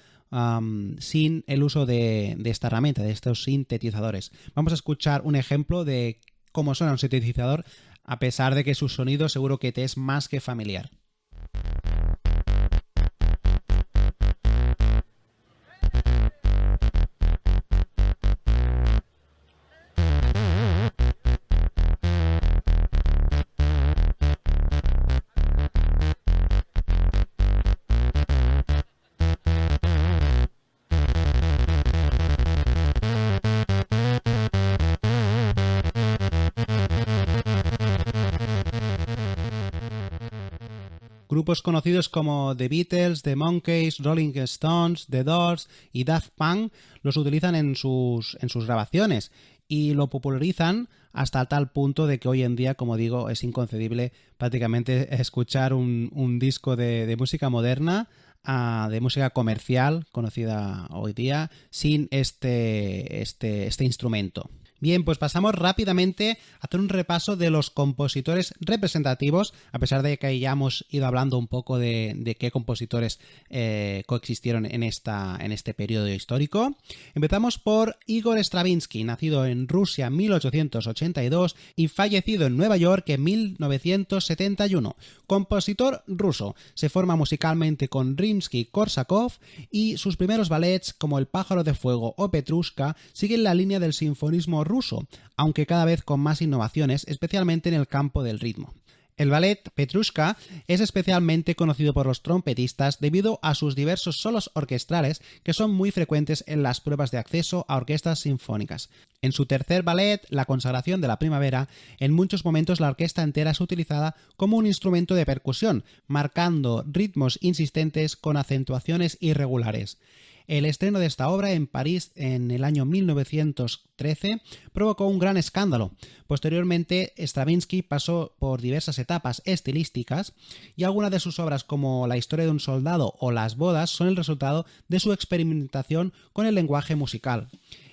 sin el uso de esta herramienta, de estos sintetizadores. Vamos a escuchar un ejemplo de cómo suena un sintetizador, a pesar de que su sonido seguro que te es más que familiar. Grupos conocidos como The Beatles, The Monkees, Rolling Stones, The Doors y Daft Punk los utilizan en sus grabaciones y lo popularizan hasta tal punto de que hoy en día, como digo, es inconcebible prácticamente escuchar un disco de música moderna, de música comercial, conocida hoy día, sin este instrumento. Bien, pues pasamos rápidamente a hacer un repaso de los compositores representativos, a pesar de que hayamos ido hablando un poco de qué compositores coexistieron en este periodo histórico. Empezamos por Igor Stravinsky, nacido en Rusia en 1882 y fallecido en Nueva York en 1971. Compositor ruso, se forma musicalmente con Rimsky-Korsakov y sus primeros ballets como El pájaro de fuego o Petrushka siguen la línea del sinfonismo ruso, aunque cada vez con más innovaciones, especialmente en el campo del ritmo. El ballet Petrushka es especialmente conocido por los trompetistas debido a sus diversos solos orquestales que son muy frecuentes en las pruebas de acceso a orquestas sinfónicas. En su tercer ballet, La consagración de la primavera, en muchos momentos la orquesta entera es utilizada como un instrumento de percusión, marcando ritmos insistentes con acentuaciones irregulares. El estreno de esta obra en París en el año 1913 provocó un gran escándalo. Posteriormente, Stravinsky pasó por diversas etapas estilísticas y algunas de sus obras como La historia de un soldado o Las bodas son el resultado de su experimentación con el lenguaje musical.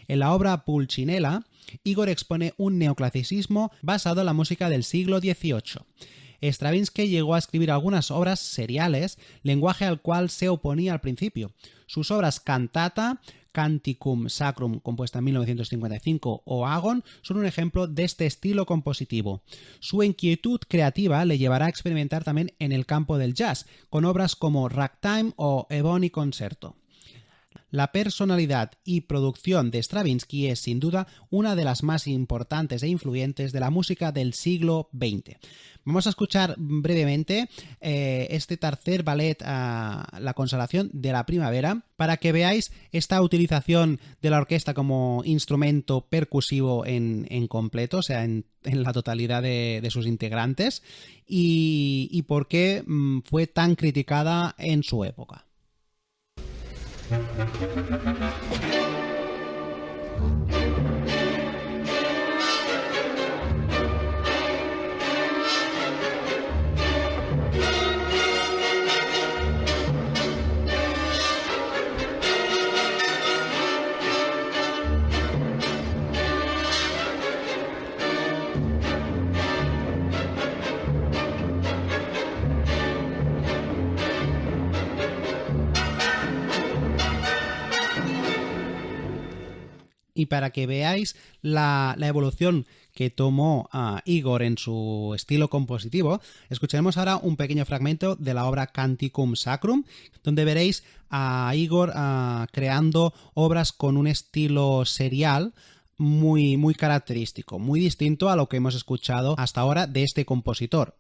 En la obra Pulcinella, Igor expone un neoclasicismo basado en la música del siglo XVIII. Stravinsky llegó a escribir algunas obras seriales, lenguaje al cual se oponía al principio. Sus obras Cantata, Canticum Sacrum, compuesta en 1955, o Agon son un ejemplo de este estilo compositivo. Su inquietud creativa le llevará a experimentar también en el campo del jazz, con obras como Ragtime o Ebony Concerto. La personalidad y producción de Stravinsky es sin duda una de las más importantes e influyentes de la música del siglo XX. Vamos a escuchar brevemente este tercer ballet, La consagración de la primavera, para que veáis esta utilización de la orquesta como instrumento percusivo en completo, o sea, en la totalidad de sus integrantes, y por qué fue tan criticada en su época. Y para que veáis la evolución que tomó Igor en su estilo compositivo, escucharemos ahora un pequeño fragmento de la obra Canticum Sacrum, donde veréis a Igor creando obras con un estilo serial muy, muy característico, muy distinto a lo que hemos escuchado hasta ahora de este compositor.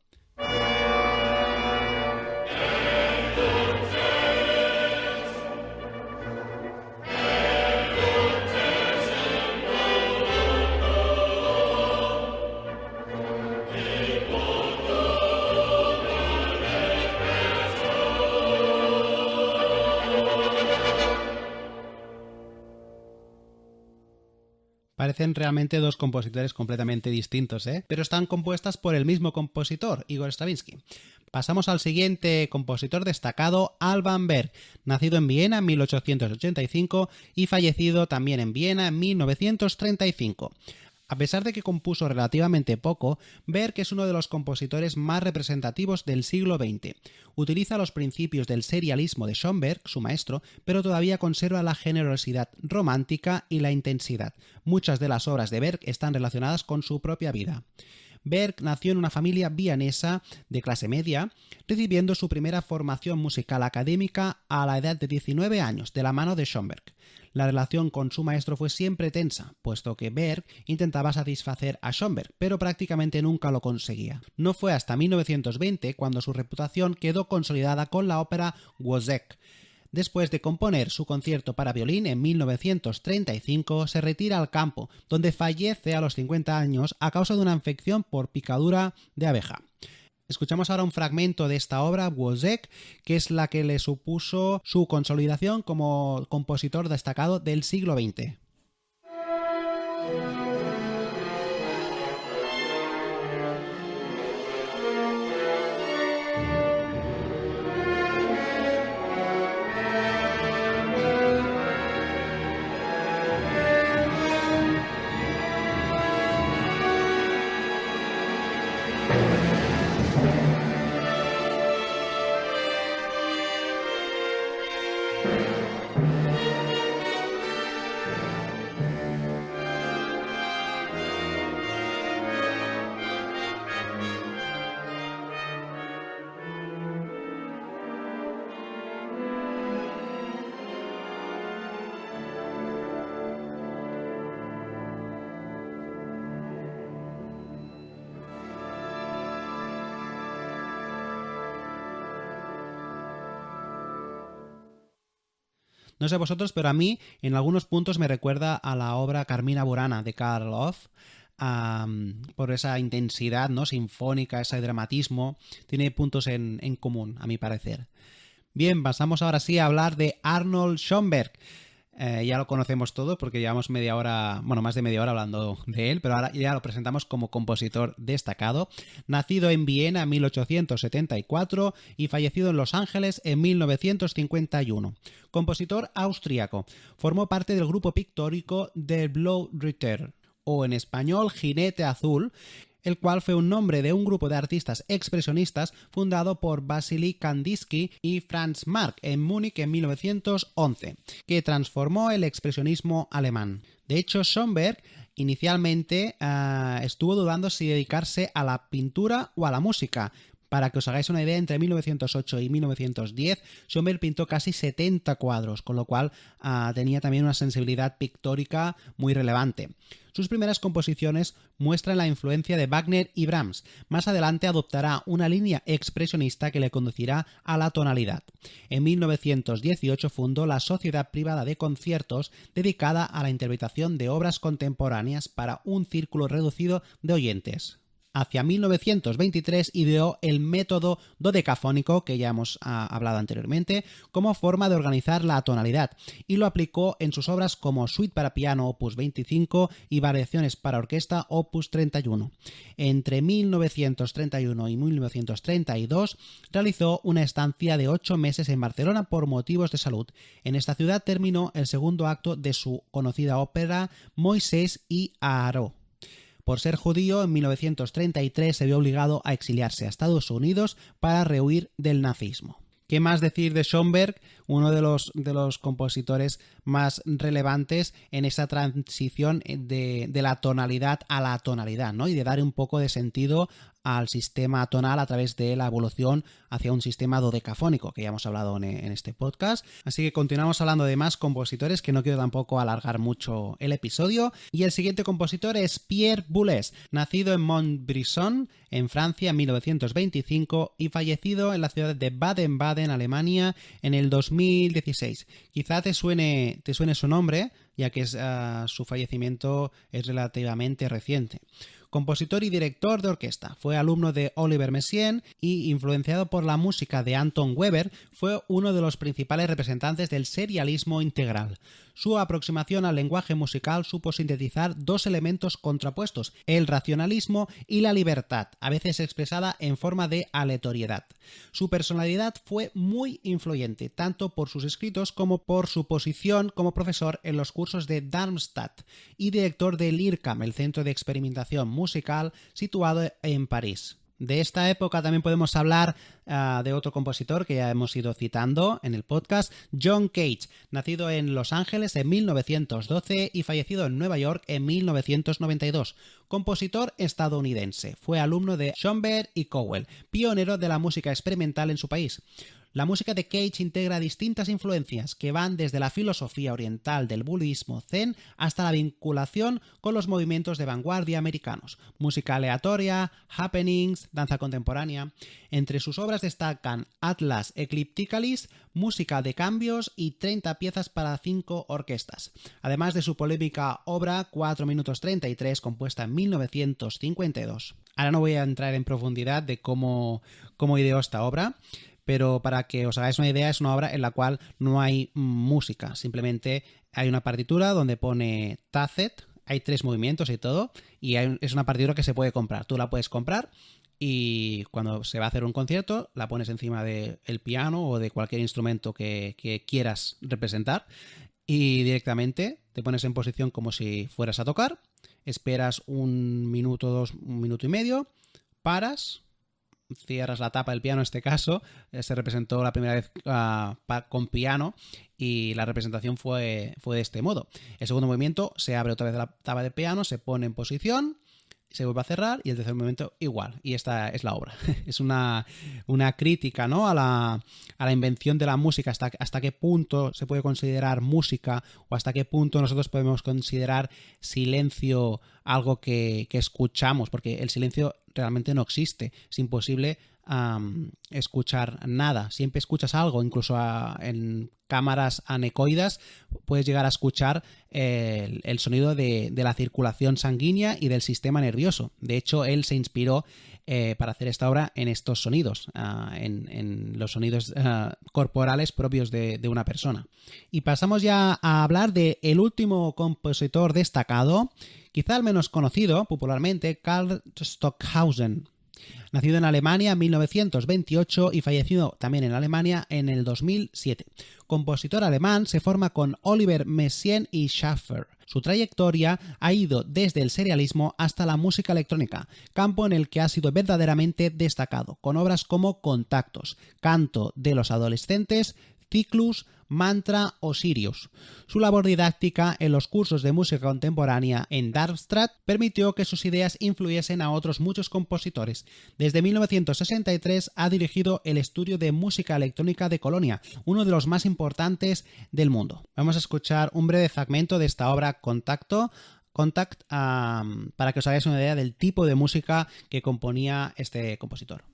Parecen realmente dos compositores completamente distintos, pero están compuestas por el mismo compositor, Igor Stravinsky. Pasamos al siguiente compositor destacado, Alban Berg, nacido en Viena en 1885 y fallecido también en Viena en 1935. A pesar de que compuso relativamente poco, Berg es uno de los compositores más representativos del siglo XX. Utiliza los principios del serialismo de Schoenberg, su maestro, pero todavía conserva la generosidad romántica y la intensidad. Muchas de las obras de Berg están relacionadas con su propia vida. Berg nació en una familia vienesa de clase media, recibiendo su primera formación musical académica a la edad de 19 años, de la mano de Schoenberg. La relación con su maestro fue siempre tensa, puesto que Berg intentaba satisfacer a Schoenberg, pero prácticamente nunca lo conseguía. No fue hasta 1920 cuando su reputación quedó consolidada con la ópera Wozzeck. Después de componer su concierto para violín en 1935, se retira al campo, donde fallece a los 50 años a causa de una infección por picadura de abeja. Escuchamos ahora un fragmento de esta obra, Wozzeck, que es la que le supuso su consolidación como compositor destacado del siglo XX. No sé vosotros, pero a mí en algunos puntos me recuerda a la obra Carmina Burana de Karl Orff, por esa intensidad, ¿no?, sinfónica, ese dramatismo. Tiene puntos en común, a mi parecer. Bien, pasamos ahora sí a hablar de Arnold Schoenberg. Ya lo conocemos todos porque llevamos media hora, bueno, más de media hora hablando de él, pero ahora ya lo presentamos como compositor destacado. Nacido en Viena en 1874 y fallecido en Los Ángeles en 1951. Compositor austríaco. Formó parte del grupo pictórico Der Blaue Ritter, o en español Jinete Azul, el cual fue un nombre de un grupo de artistas expresionistas fundado por Wassily Kandinsky y Franz Marc en Múnich en 1911, que transformó el expresionismo alemán. De hecho, Schoenberg inicialmente estuvo dudando si dedicarse a la pintura o a la música. Para que os hagáis una idea, entre 1908 y 1910, Schoenberg pintó casi 70 cuadros, con lo cual tenía también una sensibilidad pictórica muy relevante. Sus primeras composiciones muestran la influencia de Wagner y Brahms. Más adelante adoptará una línea expresionista que le conducirá a la tonalidad. En 1918 fundó la Sociedad Privada de Conciertos, dedicada a la interpretación de obras contemporáneas para un círculo reducido de oyentes. Hacia 1923 ideó el método dodecafónico, que ya hemos hablado anteriormente, como forma de organizar la tonalidad, y lo aplicó en sus obras como Suite para piano opus 25 y Variaciones para orquesta opus 31. Entre 1931 y 1932 realizó una estancia de 8 meses en Barcelona por motivos de salud. En esta ciudad terminó el segundo acto de su conocida ópera Moisés y Aarón. Por ser judío, en 1933 se vio obligado a exiliarse a Estados Unidos para rehuir del nazismo. ¿Qué más decir de Schoenberg? Uno de los compositores más relevantes en esa transición de la tonalidad a la tonalidad, ¿no? Y de dar un poco de sentido al sistema tonal a través de la evolución hacia un sistema dodecafónico, que ya hemos hablado en este podcast. Así que continuamos hablando de más compositores, que no quiero tampoco alargar mucho el episodio. Y el siguiente compositor es Pierre Boulez, nacido en Montbrison, en Francia, en 1925 y fallecido en la ciudad de Baden-Baden, Alemania, en el 2016. Quizá te suene su nombre, ya que su fallecimiento es relativamente reciente. Compositor y director de orquesta. Fue alumno de Oliver Messiaen y, influenciado por la música de Anton Weber, fue uno de los principales representantes del serialismo integral. Su aproximación al lenguaje musical supo sintetizar dos elementos contrapuestos, el racionalismo y la libertad, a veces expresada en forma de aleatoriedad. Su personalidad fue muy influyente, tanto por sus escritos como por su posición como profesor en los cursos de Darmstadt y director del IRCAM, el Centro de Experimentación Musical situado en París. De esta época también podemos hablar de otro compositor que ya hemos ido citando en el podcast, John Cage, nacido en Los Ángeles en 1912 y fallecido en Nueva York en 1992. Compositor estadounidense. Fue alumno de Schoenberg y Cowell, pionero de la música experimental en su país. La música de Cage integra distintas influencias que van desde la filosofía oriental del budismo zen hasta la vinculación con los movimientos de vanguardia americanos, música aleatoria, happenings, danza contemporánea. Entre sus obras destacan Atlas Eclipticalis, música de cambios y 30 piezas para 5 orquestas, además de su polémica obra 4 minutos 33, compuesta en 1952. Ahora no voy a entrar en profundidad de cómo ideó esta obra, pero para que os hagáis una idea, es una obra en la cual no hay música, simplemente hay una partitura donde pone Tacet, hay 3 movimientos y todo, y es una partitura que se puede comprar. Tú la puedes comprar y cuando se va a hacer un concierto la pones encima del piano o de cualquier instrumento que quieras representar y directamente te pones en posición como si fueras a tocar, esperas 1 minuto, 2, 1 minuto y medio, paras, cierras la tapa del piano. En este caso se representó la primera vez con piano y la representación fue de este modo. El segundo movimiento se abre otra vez la tapa del piano, se pone en posición, se vuelve a cerrar y el tercer movimiento igual. Y esta es la obra. Es una crítica, ¿no?, a la invención de la música, hasta qué punto se puede considerar música o hasta qué punto nosotros podemos considerar silencio algo que escuchamos, porque el silencio realmente no existe. Es imposible escuchar nada. Siempre escuchas algo, incluso en cámaras anecoidas puedes llegar a escuchar el sonido de la circulación sanguínea y del sistema nervioso. De hecho, él se inspiró para hacer esta obra en estos sonidos, en los sonidos corporales propios de una persona. Y pasamos ya a hablar de el último compositor destacado, quizá el menos conocido popularmente, Karl Stockhausen. Nacido en Alemania en 1928 y fallecido también en Alemania en el 2007. Compositor alemán, se forma con Oliver Messiaen y Schaffer. Su trayectoria ha ido desde el serialismo hasta la música electrónica, campo en el que ha sido verdaderamente destacado, con obras como Contactos, Canto de los Adolescentes, Cyclus, Mantra o Sirius. Su labor didáctica en los cursos de música contemporánea en Darmstadt permitió que sus ideas influyesen a otros muchos compositores. Desde 1963 ha dirigido el Estudio de Música Electrónica de Colonia, uno de los más importantes del mundo. Vamos a escuchar un breve fragmento de esta obra Contact, para que os hagáis una idea del tipo de música que componía este compositor.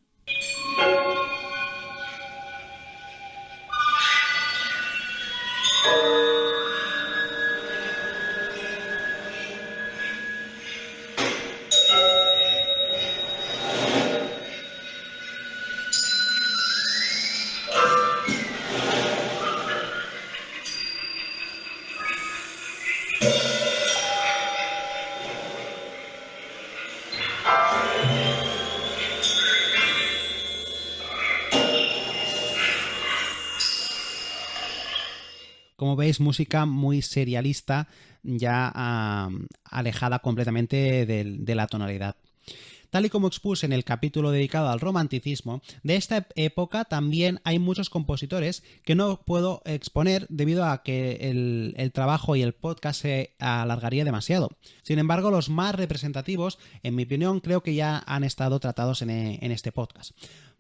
Como veis, música muy serialista, ya alejada completamente de la tonalidad. Tal y como expuse en el capítulo dedicado al romanticismo, de esta época también hay muchos compositores que no puedo exponer debido a que el trabajo y el podcast se alargaría demasiado. Sin embargo, los más representativos, en mi opinión, creo que ya han estado tratados en este podcast.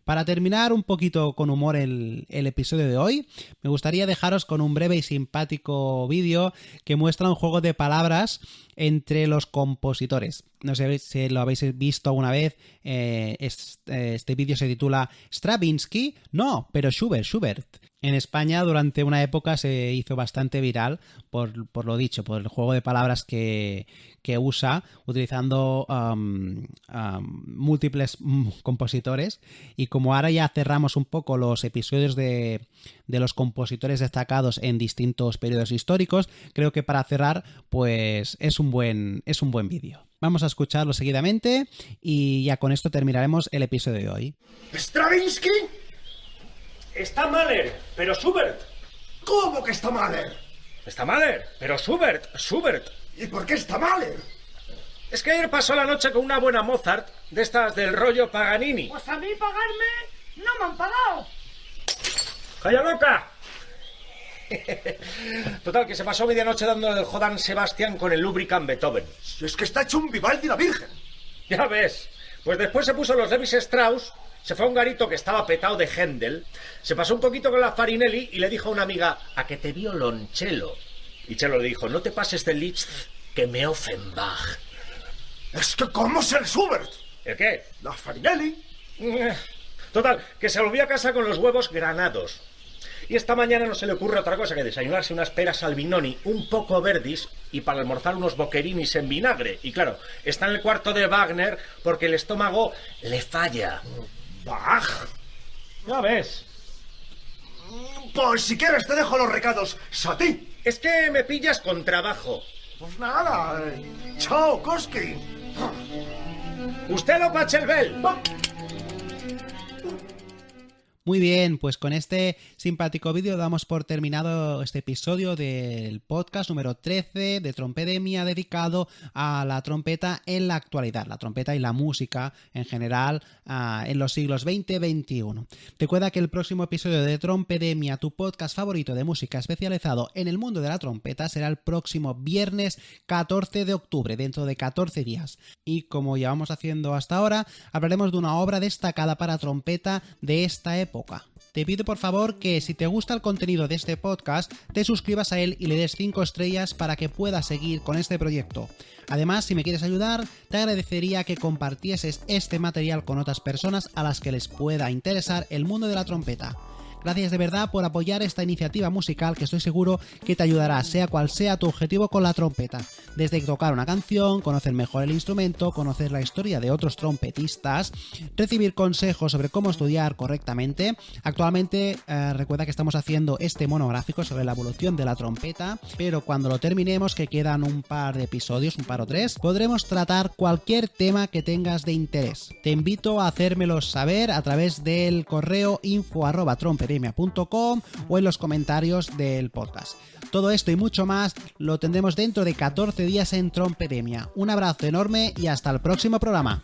Para terminar un poquito con humor el episodio de hoy, me gustaría dejaros con un breve y simpático vídeo que muestra un juego de palabras entre los compositores. No sé si lo habéis visto alguna vez. Este vídeo se titula Stravinsky, no, pero Schubert. En España durante una época se hizo bastante viral por lo dicho, por el juego de palabras que usa, utilizando múltiples compositores. Y como ahora ya cerramos un poco los episodios de los compositores destacados en distintos periodos históricos, creo que para cerrar pues es un buen vídeo. Vamos a escucharlo seguidamente y ya con esto terminaremos el episodio de hoy. ¿Stravinsky? Está Mahler, pero Schubert. ¿Cómo que está Mahler? Está Mahler, pero Schubert. ¿Y por qué está Mahler? Es que ayer pasó la noche con una buena Mozart, de estas del rollo Paganini. Pues a mí pagarme no me han pagado. ¡Calla loca! Total, que se pasó medianoche dándole el Johann Sebastian con el Lubricant Beethoven. Si es que está hecho un Vivaldi la Virgen. Ya ves. Pues después se puso los Levis Strauss, se fue a un garito que estaba petado de Händel, se pasó un poquito con la Farinelli y le dijo a una amiga, a que te violonchelo. Y Chelo le dijo, no te pases de Liszt, que me Offenbach. Es que ¿cómo es el Schubert? ¿El qué? La Farinelli. Total, que se volvió a casa con los huevos granados. Y esta mañana no se le ocurre otra cosa que desayunarse unas peras albinoni un poco verdis y para almorzar unos boquerinis en vinagre. Y claro, está en el cuarto de Wagner porque el estómago le falla. Bach. Ya ves. Pues si quieres te dejo los recados. Sati. Es que me pillas con trabajo. Pues nada. Chao, Koski. Usted lo Pachelbel. Muy bien, pues con este simpático vídeo damos por terminado este episodio del podcast número 13 de Trompedemia, dedicado a la trompeta en la actualidad, la trompeta y la música en general en los siglos XX-XXI. Recuerda que el próximo episodio de Trompedemia, tu podcast favorito de música especializado en el mundo de la trompeta, será el próximo viernes 14 de octubre, dentro de 14 días. Y como llevamos haciendo hasta ahora, hablaremos de una obra destacada para trompeta de esta época. te pido por favor que si te gusta el contenido de este podcast, te suscribas a él y le des 5 estrellas para que puedas seguir con este proyecto. Además, si me quieres ayudar, te agradecería que compartieses este material con otras personas a las que les pueda interesar el mundo de la trompeta. Gracias de verdad por apoyar esta iniciativa musical que estoy seguro que te ayudará, sea cual sea tu objetivo con la trompeta. Desde tocar una canción, conocer mejor el instrumento, conocer la historia de otros trompetistas, recibir consejos sobre cómo estudiar correctamente. Actualmente recuerda que estamos haciendo este monográfico sobre la evolución de la trompeta, pero cuando lo terminemos, que quedan un par de episodios, un par o tres, podremos tratar cualquier tema que tengas de interés. Te invito a hacérmelo saber a través del correo info@trompedemia.com o en los comentarios del podcast. Todo esto y mucho más lo tendremos dentro de 14 días en Trompedemia. Un abrazo enorme y hasta el próximo programa.